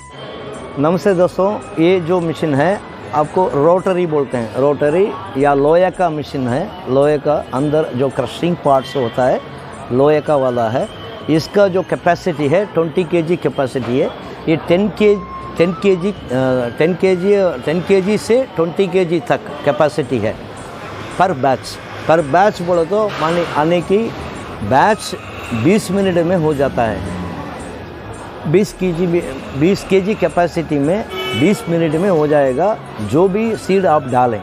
नमस्ते दोस्तों, ये जो मशीन है आपको रोटरी बोलते हैं। रोटरी या लोहे का मशीन है। लोहे का अंदर जो क्रशिंग पार्ट्स होता है लोहे का वाला है। इसका जो कैपेसिटी है 20 kg कैपेसिटी है। ये 10 kg से 20 kg तक कैपेसिटी है पर बैच बोलो तो माने आने की बैच 20 मिनट में हो जाता है। 20 kg कैपेसिटी में 20 मिनट में हो जाएगा। जो भी सीड आप डालें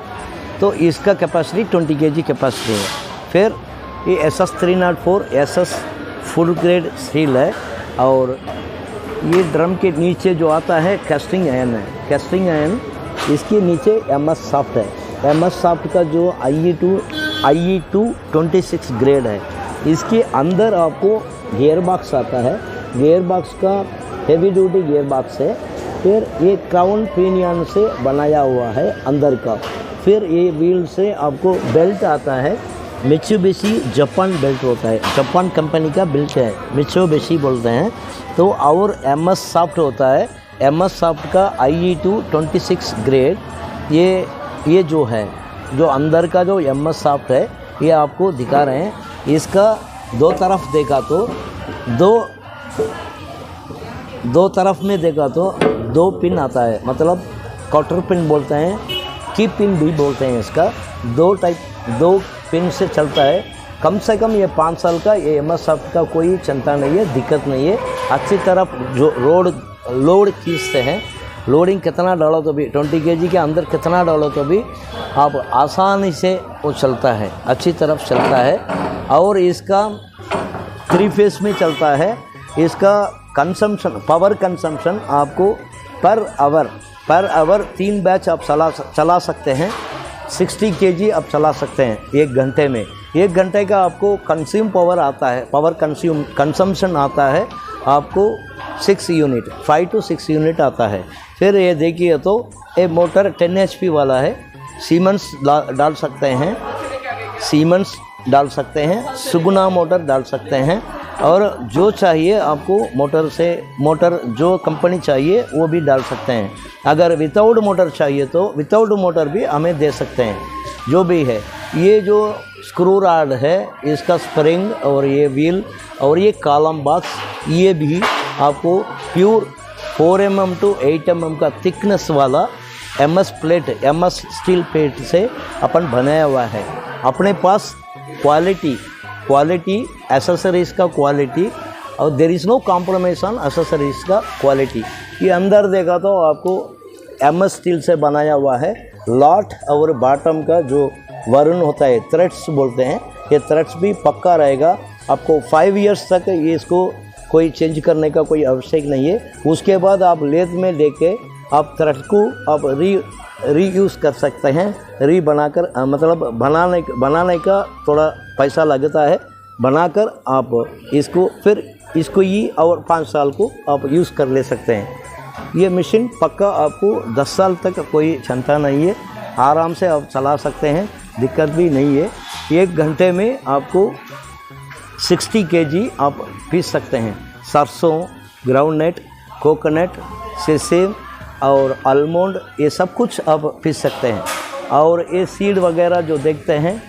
तो इसका कैपेसिटी 20 kg कैपेसिटी है। फिर ये SS 304 SS full grade steel है। और ये ड्रम के नीचे जो आता है कास्टिंग आयरन है। कास्टिंग आयरन इसके नीचे MS सॉफ्ट है। MS सॉफ्ट का जो IE2 26 ग्रेड है। इसके अंदर आपको गियर बॉक्स आता है। गियर बॉक्स का हेवी ड्यूटी गियर बॉक्स है। फिर ये क्राउन पिनियन से बनाया हुआ है अंदर का। फिर ये व्हील से आपको बेल्ट आता है। मित्सुबिशी जापान बेल्ट होता है। जापान कंपनी का बेल्ट है, मित्सुबिशी बोलते हैं। तो और MS सॉफ्ट होता है। MS सॉफ्ट का IE2 26 ग्रेड ये जो है, जो अंदर का जो MS सॉफ्ट है ये आपको दिखा रहे हैं। इसका दो तरफ देखा तो दो तरफ में देखा तो 2 पिन आता है, मतलब क्वार्टर पिन बोलते हैं, की पिन भी बोलते हैं। इसका 2 पिन से चलता है। कम से कम ये 5 साल का ये MS सॉफ्ट का कोई चिंता नहीं है, दिक्कत नहीं है। अच्छी तरफ जो लोड खींचते हैं, लोडिंग कितना डालो तो भी 20 kg के अंदर कितना डालो तो भी आप आसानी से वो चलता है, अच्छी तरफ चलता है। और इसका 3 फेस में चलता है। इसका पावर कंजम्पशन आपको पर आवर 3 बैच आप चला सकते हैं। 60 kg आप चला सकते हैं 1 घंटे में। 1 घंटे का आपको कंज्यूम पावर आता है, पावर कंजम्पशन आता है आपको 6 यूनिट, 5 to 6 यूनिट आता है। फिर ये देखिए तो ये मोटर 10 HP वाला है। सीमेंस डाल सकते हैं, सीमेंस डाल सकते हैं, सुगुना मोटर डाल सकते हैं। और जो चाहिए आपको मोटर जो कंपनी चाहिए वो भी डाल सकते हैं। अगर विदाउट मोटर चाहिए तो विदाउट मोटर भी हमें दे सकते हैं, जो भी है। ये जो स्क्रू रॉड है, इसका स्प्रिंग और ये व्हील और ये कॉलम बॉक्स ये भी आपको प्योर 4 mm to 8 mm का थिकनेस वाला MS स्टील प्लेट से अपन बनाया हुआ है। अपने पास क्वालिटी एसेसरीज का क्वालिटी और there is no compromise on accessories का क्वालिटी। ये अंदर देखा तो आपको MS स्टील से बनाया हुआ है। लॉट और बॉटम का जो वरुण होता है, थ्रेड्स बोलते हैं, ये थ्रेड्स भी पक्का रहेगा। आपको 5 इयर्स तक ये इसको कोई चेंज करने का कोई आवश्यक नहीं है। उसके बाद आप लेथ में लेके आप थ्रेड को आप रीयूज़ कर सकते हैं। बनाकर मतलब बनाने का थोड़ा पैसा लगता है। बनाकर आप इसको ही और 5 साल को आप यूज़ कर ले सकते हैं। ये मशीन पक्का आपको 10 साल तक कोई चिंता नहीं है, आराम से आप चला सकते हैं, दिक्कत भी नहीं है। 1 घंटे में आपको 60 kg आप पीस सकते हैं। सरसों, ग्राउंडनट, कोकोनट, सेसेम और आलमंड ये सब कुछ आप पीस सकते हैं। और ये सीड वगैरह जो देखते हैं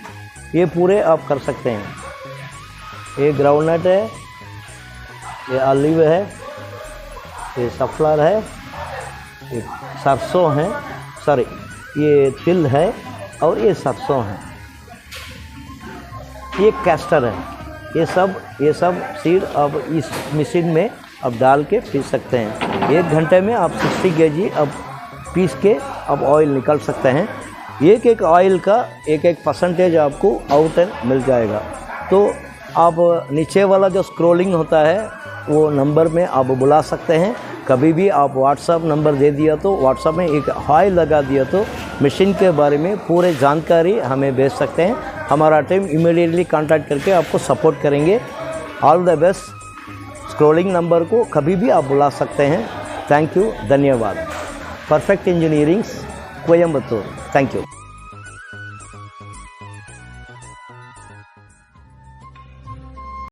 ये पूरे आप कर सकते हैं। ये ग्राउंडनट है, ये ऑलिव है, ये सफ्लर है, ये सरसों है, सॉरी ये तिल है और ये सरसों है, ये कैस्टर है। ये सब सीड आप इस मशीन में आप डाल के पीस सकते हैं। 1 घंटे में आप 60 kg आप पीस के आप ऑयल निकाल सकते हैं। एक ऑयल का एक परसेंटेज आपको आउट मिल जाएगा। तो आप नीचे वाला जो स्क्रॉलिंग होता है वो नंबर में आप बुला सकते हैं। कभी भी आप व्हाट्सअप नंबर दे दिया तो व्हाट्सअप में एक हाय लगा दिया तो मशीन के बारे में पूरे जानकारी हमें भेज सकते हैं। हमारा टीम इमीडिएटली कांटेक्ट करके आपको सपोर्ट करेंगे। All the best. Scrolling number को कभी भी आप बुला सकते हैं। थैंक यू, धन्यवाद। Perfect engineering, Coimbatore. Thank you.